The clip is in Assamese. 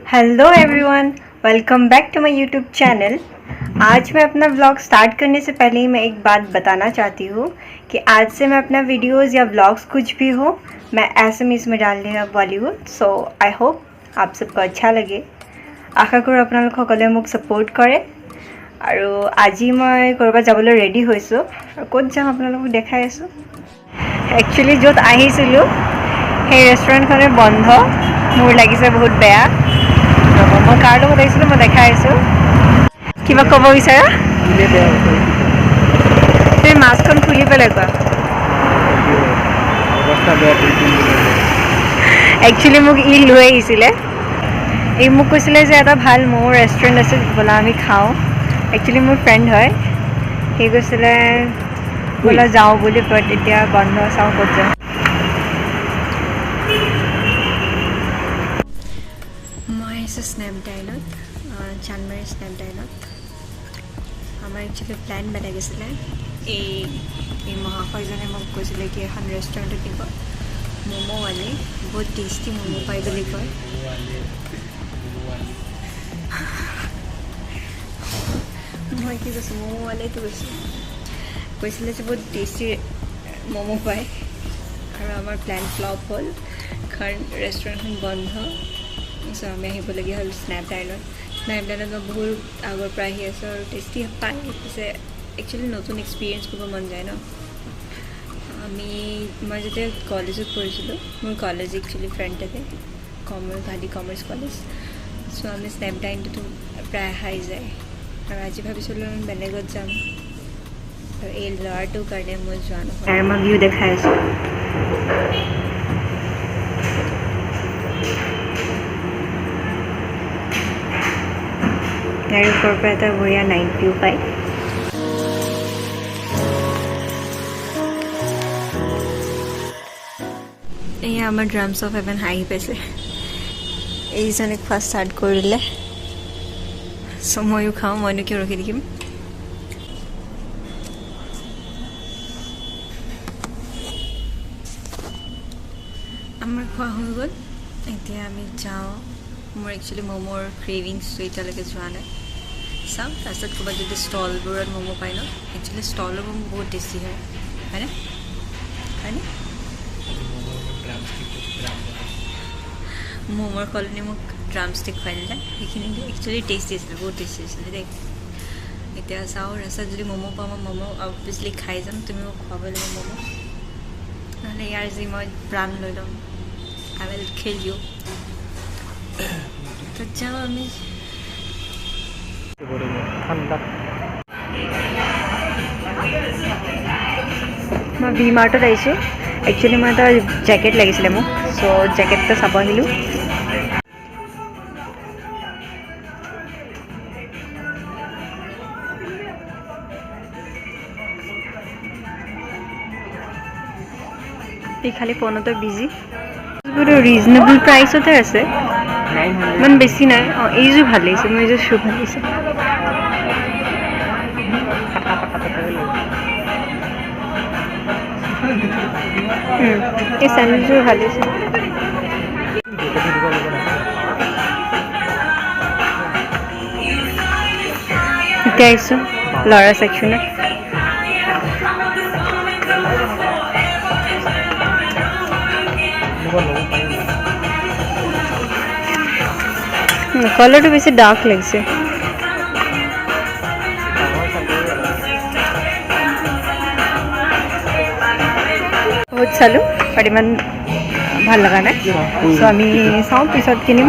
Hello everyone, welcome back to my YouTube channel. आज मैं अपना व्लॉग स्टार्ट करने से पहले ही मैं एक बात बताना चाहती हूँ कि आज से मैं अपना वीडियोस या व्लॉग्स कुछ भी हो मैं एसएमएस में डालने वाली हूँ। सो आई होप आप सबको अच्छा लगे। आशा करूँ আপোনালোক সকলোৱে মোক सपोर्ट करे। আৰু আজি মই কৰবাত যাবলৈ ৰেডি হৈছোঁ আৰু ক'ত যাম আপোনালোকক দেখাই আছোঁ। একচুৱেলি য'ত আহিছিলোঁ সেই ৰেষ্টুৰেণ্টখনে বন্ধ। মোৰ লাগিছে বহুত বেয়া। মই কাৰ লগত আহিছিলোঁ মই দেখাই আছোঁ। কিবা ক'ব বিচাৰা? তুমি মাছখন খুলি পেলাই কোৱা। একচুৱেলি মোক ই লৈ আহিছিলে। এই মোক কৈছিলে যে এটা ভাল ম'ম' ৰেষ্টুৰেণ্ট আছে ব'লা আমি খাওঁ। একচুৱেলি মোৰ ফ্ৰেণ্ড হয়। সি কৈছিলে ব'লা যাওঁ বুলি, বাট এতিয়া বন্ধ, চাওঁ ক'ত যাওঁ। মই আহিছোঁ স্নেপডাইলত, চানমাৰী স্নেপডাইলত। আমাৰ একচুৱেলি প্লেন বেলেগ আছিলে। এই মহাশয়জনে মোক কৈছিলে কি এখন ৰেষ্টুৰেণ্টত নিব, ম'ম'ৱালী, বহুত টেষ্টি ম'ম' পাই বুলি কয়। মই কি কৈছোঁ, ম'ম'ৱালীটো কৈছোঁ। কৈছিলে যে বহুত টেষ্টি ম'ম' পায়। আৰু আমাৰ প্লেন ফ্লপ হ'ল কাৰণ ৰেষ্টুৰেণ্টখন বন্ধ। চ' আমি আহিবলগীয়া হ'ল স্নেপডাইলত। স্নেপডাইলত মই বহুত আগৰ পৰা আহি আছোঁ আৰু টেষ্টি পাই পিছে একচুৱেলি নতুন এক্সপিৰিয়েঞ্চ কৰিব মন যায় ন। মই যেতিয়া কলেজত পঢ়িছিলোঁ, মোৰ কলেজ একচুৱেলি ফ্ৰেণ্ড থাকে, গান্ধী কমাৰ্চ কলেজ। চ' আমি স্নেপডাইনটোতো প্ৰায় অহাই যায়। আৰু আজি ভাবিছিলোঁ আমি বেলেগত যাম, আৰু এই ল'ৰাটোৰ কাৰণে মই যোৱা নহয়। আৰু মই ভিউ দেখাই আছোঁ। ইয়াৰ ওপৰৰ পৰা এটা বঢ়িয়া নাইট ভিউ পায়। এয়া আমাৰ ড্ৰামছ অফ হেভেন আহি পাইছে। এইজনে ফাৰ্ষ্ট ষ্টাৰ্ট কৰিলে। চ' ময়ো খাওঁ, মইনো কিয় ৰখি থাকিম। আমাৰ খোৱা হৈ গ'ল, এতিয়া আমি যাওঁ। মোৰ একচুৱেলি ম'ম'ৰ ক্ৰেভিংছটো এতিয়ালৈকে যোৱা নাই। চাওঁ তাৰপিছত ক'ৰবাত যদি ষ্টলবোৰত ম'ম' পায় ন। একচুৱেলি ষ্টলৰ ম'ম' বহুত টেষ্টি হয়, হয়নে? ম'ম'ৰ সলনি মোক ড্ৰাম ষ্টিক খুৱাই দিলে। সেইখিনি একচুৱেলি টেষ্টি আছিলে, বহুত টেষ্টি আছিলে দেই। এতিয়া চাওঁ ৰাস্তাত যদি ম'ম' পাওঁ মই ম'ম' অবভিয়াছলি খাই যাম। তুমি মোক খুৱাব লাগিব ম'ম', নহ'লে ইয়াৰ যি মই প্ৰাণ লৈ ল'ম। আই উইল কিল ইউ। তো যাওঁ আমি। মই ভি মাৰ্টত আহিছোঁ। একচুৱেলি মই এটা জেকেট লাগিছিলে মোক, চ' জেকেটটো চাব আহিলোঁ। সি খালি ফোনতে বিজি। ৰিজনেবল প্ৰাইচতে আছে, ইমান বেছি নাই। অঁ, এইযোৰ ভাল লাগিছে, মোৰ এইযোৰ শ্বু ভাল লাগিছে। এই চেণ্ডেলযোৰ ভাল লাগিছে। এতিয়া আহিছোঁ ল'ৰা ছেকশ্যনত। কালাৰটো বেছি ডাৰ্ক লাগিছে। বহুত চালোঁ বাট ইমান ভাল লগা নাই। চ' আমি চাওঁ পিছত কিনিম।